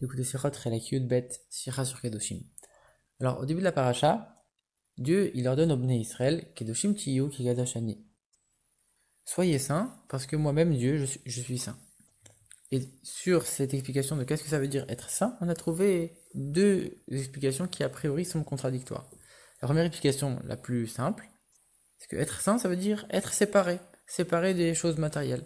d'écouter Sirot Relak Yud Bet Sira sur Kedoshim. Alors, au début de la paracha, Dieu, il ordonne au Bnei Israël, Kedoshim Tiyu Kigadashani. Soyez saints, parce que moi-même, Dieu, je suis saint. Et sur cette explication de qu'est-ce que ça veut dire être saint, on a trouvé deux explications qui, a priori, sont contradictoires. La première explication, la plus simple, c'est que être saint, ça veut dire être séparé des choses matérielles.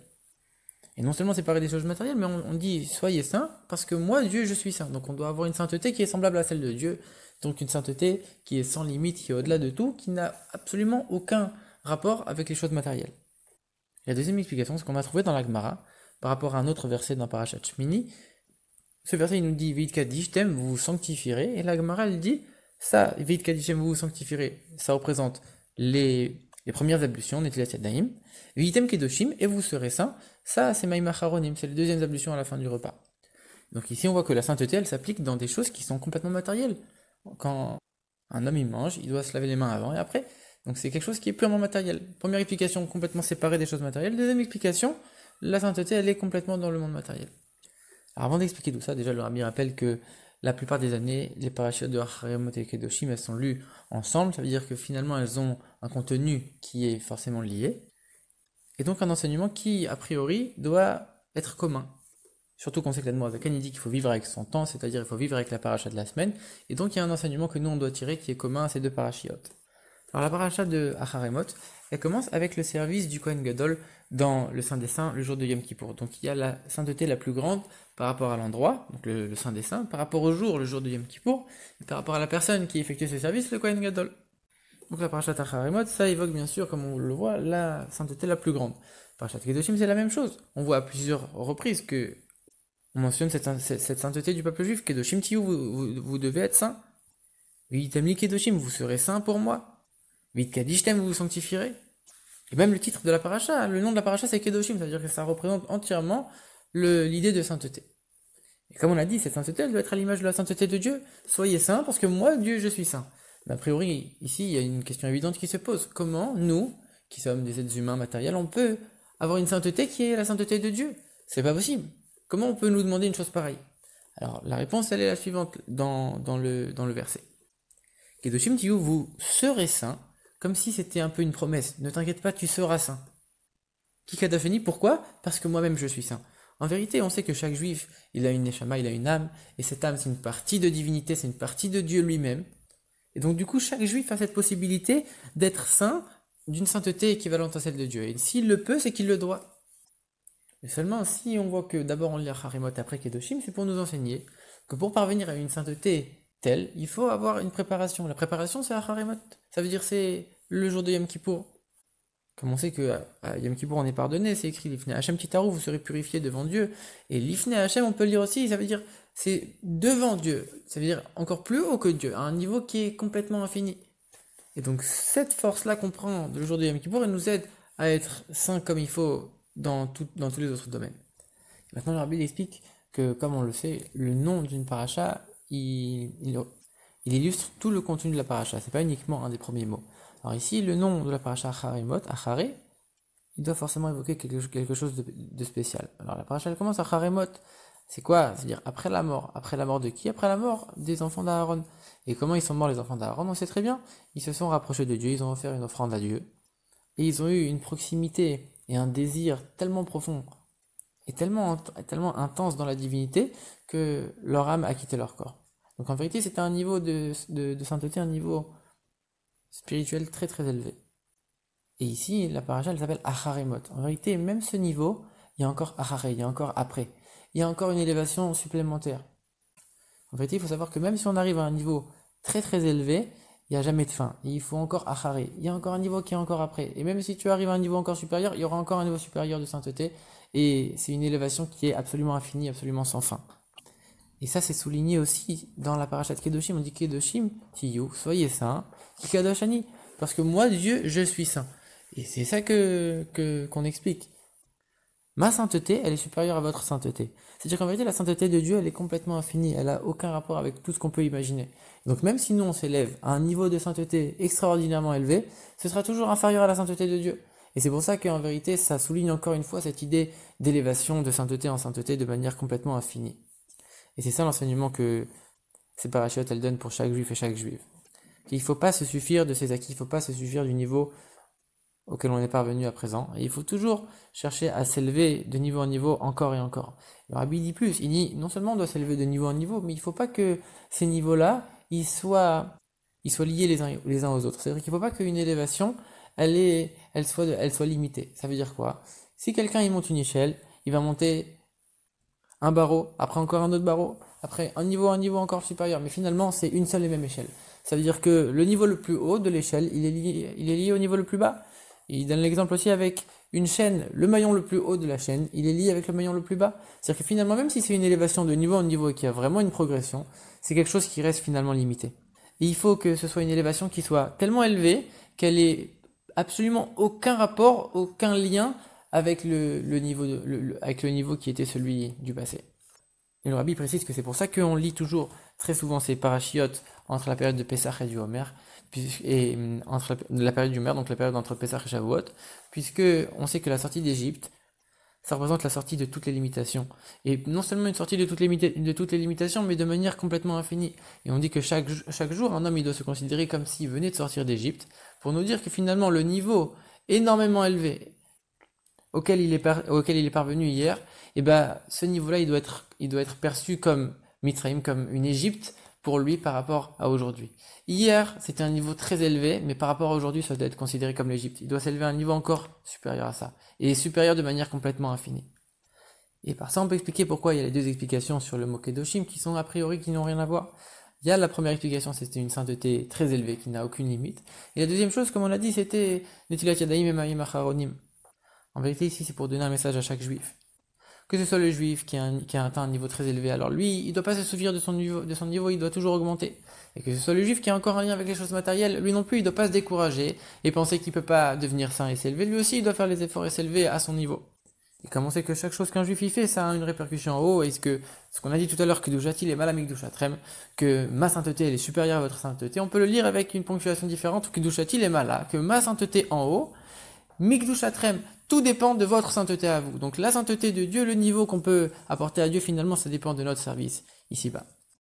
Et non seulement séparé des choses matérielles, mais on dit soyez saints, parce que moi, Dieu, je suis saint. Donc on doit avoir une sainteté qui est semblable à celle de Dieu, donc une sainteté qui est sans limite, qui est au-delà de tout, qui n'a absolument aucun rapport avec les choses matérielles. Et la deuxième explication, c'est qu'on a trouvé dans la Gemara, par rapport à un autre verset dans Parashat Shmini. Ce verset, il nous dit Veit Kadishtem, vous vous sanctifierez. Et la Gemara, elle dit ça, Veit Kadishtem, vous vous sanctifierez. Ça représente les premières ablutions, Netilat Yadayim. Veitem Kedoshim, et vous serez saints. Ça, c'est Maïma Charonim, c'est les deuxièmes ablutions à la fin du repas. Donc ici, on voit que la sainteté, elle s'applique dans des choses qui sont complètement matérielles. Quand un homme, il mange, il doit se laver les mains avant et après. Donc c'est quelque chose qui est purement matériel. Première explication, complètement séparée des choses matérielles. Deuxième explication, la sainteté, elle est complètement dans le monde matériel. Alors avant d'expliquer tout ça, déjà le Rabbi rappelle que la plupart des années, les parachutes de Acharemot et Kedoshim, elles sont lues ensemble. Ça veut dire que finalement, elles ont un contenu qui est forcément lié. Et donc un enseignement qui, a priori, doit être commun. Surtout qu'on sait que l'Admorazakan, il dit qu'il faut vivre avec son temps, c'est-à-dire il faut vivre avec la paracha de la semaine. Et donc il y a un enseignement que nous, on doit tirer qui est commun à ces deux parachiotes. Alors la paracha de Acharemot, elle commence avec le service du Kohen Gadol dans le Saint des Saints le jour de Yom Kippour. Donc il y a la sainteté la plus grande par rapport à l'endroit, donc le Saint des Saints, par rapport au jour, le jour de Yom Kippour, et par rapport à la personne qui effectue ce service, le Kohen Gadol. Donc la paracha Acharemot, ça évoque bien sûr, comme on le voit, la sainteté la plus grande. Parashat Kedoshim, c'est la même chose. On voit à plusieurs reprises que on mentionne cette sainteté du peuple juif. Kedoshim Tiyu, vous devez être saints. Vitamli Kedoshim, vous serez saints pour moi. Vit Kadishtem, vous vous sanctifierez. Et même le titre de la paracha, le nom de la paracha, c'est Kedoshim, c'est-à-dire que ça représente entièrement l'idée de sainteté. Et comme on l'a dit, cette sainteté, elle doit être à l'image de la sainteté de Dieu. Soyez saints, parce que moi, Dieu, je suis saint. Mais a priori, ici, il y a une question évidente qui se pose. Comment, nous, qui sommes des êtres humains matériels, on peut avoir une sainteté qui est la sainteté de Dieu? C'est pas possible. Comment on peut nous demander une chose pareille? Alors, la réponse, elle est la suivante dans le verset. Kedoshim Tiyu, vous serez saints, comme si c'était un peu une promesse. Ne t'inquiète pas, tu seras saint. Kikadashani, pourquoi? Parce que moi-même je suis saint. En vérité, on sait que chaque juif, il a une neshama, il a une âme, et cette âme, c'est une partie de divinité, c'est une partie de Dieu lui-même. Et donc, du coup, chaque juif a cette possibilité d'être saint d'une sainteté équivalente à celle de Dieu. Et s'il le peut, c'est qu'il le doit. Mais seulement si on voit que d'abord on lit Acharemot après Kedoshim, c'est pour nous enseigner que pour parvenir à une sainteté telle, il faut avoir une préparation. La préparation, c'est Acharemot. Ça veut dire c'est le jour de Yom Kippour. Comme on sait que à Yom Kippour on est pardonné, c'est écrit Lifnei Hashem Titaru, vous serez purifiés devant Dieu. Et Lifnei Hashem, on peut le lire aussi, ça veut dire c'est devant Dieu. Ça veut dire encore plus haut que Dieu, à un niveau qui est complètement infini. Et donc cette force-là qu'on prend le jour de Yom Kippour, elle nous aide à être saints comme il faut dans tous les autres domaines. Maintenant, le Rabbi explique que, comme on le sait, le nom d'une paracha, il illustre tout le contenu de la paracha. C'est pas uniquement un des premiers mots. Alors ici, le nom de la paracha Acharemot, Acharé, il doit forcément évoquer quelque chose de spécial. Alors la paracha, elle commence Acharemot. C'est quoi? C'est-à-dire après la mort. Après la mort de qui? Après la mort des enfants d'Aaron. Et comment ils sont morts les enfants d'Aaron? On sait très bien. Ils se sont rapprochés de Dieu, ils ont offert une offrande à Dieu. Et ils ont eu une proximité et un désir tellement profond et tellement intense dans la divinité que leur âme a quitté leur corps. Donc en vérité, c'était un niveau de sainteté, un niveau spirituel très très élevé. Et ici, la paracha, elle s'appelle Acharemot. En vérité, même ce niveau, il y a encore Acharé, il y a encore après. Il y a encore une élévation supplémentaire. En vérité, il faut savoir que même si on arrive à un niveau très très élevé, il n'y a jamais de fin. Il faut encore Acharé. Il y a encore un niveau qui est encore après. Et même si tu arrives à un niveau encore supérieur, il y aura encore un niveau supérieur de sainteté. Et c'est une élévation qui est absolument infinie, absolument sans fin. Et ça, c'est souligné aussi dans la paracha de Kedoshim. On dit Kedoshim, Tiyu, soyez saints, Kikadoshani. Parce que moi, Dieu, je suis saint. Et c'est ça qu'on explique. Ma sainteté, elle est supérieure à votre sainteté. C'est-à-dire qu'en vérité, la sainteté de Dieu, elle est complètement infinie. Elle n'a aucun rapport avec tout ce qu'on peut imaginer. Donc même si nous, on s'élève à un niveau de sainteté extraordinairement élevé, ce sera toujours inférieur à la sainteté de Dieu. Et c'est pour ça qu'en vérité, ça souligne encore une fois cette idée d'élévation de sainteté en sainteté de manière complètement infinie. Et c'est ça l'enseignement que ces parachutes elles donnent pour chaque juif et chaque juive. Il ne faut pas se suffire de ses acquis, il ne faut pas se suffire du niveau auquel on est parvenu à présent. Et il faut toujours chercher à s'élever de niveau en niveau encore et encore. Le Rabbi dit plus, il dit non seulement on doit s'élever de niveau en niveau, mais il ne faut pas que ces niveaux-là, ils soient liés les uns aux autres. C'est-à-dire qu'il ne faut pas qu'une élévation, elle soit limitée. Ça veut dire quoi? Si quelqu'un il monte une échelle, il va monter un barreau, après encore un autre barreau, après un niveau encore supérieur, mais finalement c'est une seule et même échelle. Ça veut dire que le niveau le plus haut de l'échelle, il est lié au niveau le plus bas. Et il donne l'exemple aussi avec une chaîne, le maillon le plus haut de la chaîne, il est lié avec le maillon le plus bas. C'est-à-dire que finalement, même si c'est une élévation de niveau en niveau et qu'il y a vraiment une progression, c'est quelque chose qui reste finalement limité. Et il faut que ce soit une élévation qui soit tellement élevée qu'elle ait absolument aucun rapport, aucun lien avec avec le niveau qui était celui du passé. Et le Rabbi précise que c'est pour ça qu'on lit toujours très souvent ces parachiotes entre la période de Pessah et du Homer, et entre la période du Homer, donc la période entre Pessah et Shavuot, puisque on sait que la sortie d'Égypte, ça représente la sortie de toutes les limitations. Et non seulement une sortie de toutes les limitations, mais de manière complètement infinie. Et on dit que chaque jour, un homme il doit se considérer comme s'il venait de sortir d'Égypte, pour nous dire que finalement le niveau énormément élevé auquel il est parvenu hier, et ben ce niveau-là il doit être perçu comme Mitzrayim, comme une Égypte pour lui par rapport à aujourd'hui. Hier c'était un niveau très élevé, mais par rapport à aujourd'hui ça doit être considéré comme l'Égypte. Il doit s'élever à un niveau encore supérieur à ça, et supérieur de manière complètement infinie. Et par ça on peut expliquer pourquoi il y a les deux explications sur le mot Kedoshim qui sont a priori qui n'ont rien à voir. Il y a la première explication, c'était une sainteté très élevée qui n'a aucune limite. Et la deuxième chose, comme on l'a dit, c'était Netilat Yadayim et Ma'im Acharonim. En vérité, ici, c'est pour donner un message à chaque juif. Que ce soit le juif qui a atteint un niveau très élevé, alors lui, il ne doit pas se souvenir de son niveau, il doit toujours augmenter. Et que ce soit le juif qui a encore un lien avec les choses matérielles, lui non plus, il ne doit pas se décourager et penser qu'il ne peut pas devenir saint et s'élever. Lui aussi, il doit faire les efforts et s'élever à son niveau. Et comme on sait que chaque chose qu'un juif y fait, ça a une répercussion en haut, et ce qu'on a dit tout à l'heure, que Douchatil est malamik Douchatrem, que ma sainteté elle est supérieure à votre sainteté, on peut le lire avec une ponctuation différente, que Douchatil est mala, que ma sainteté en haut, Mikdushatrem, tout dépend de votre sainteté à vous. Donc la sainteté de Dieu, le niveau qu'on peut apporter à Dieu, finalement, ça dépend de notre service ici-bas.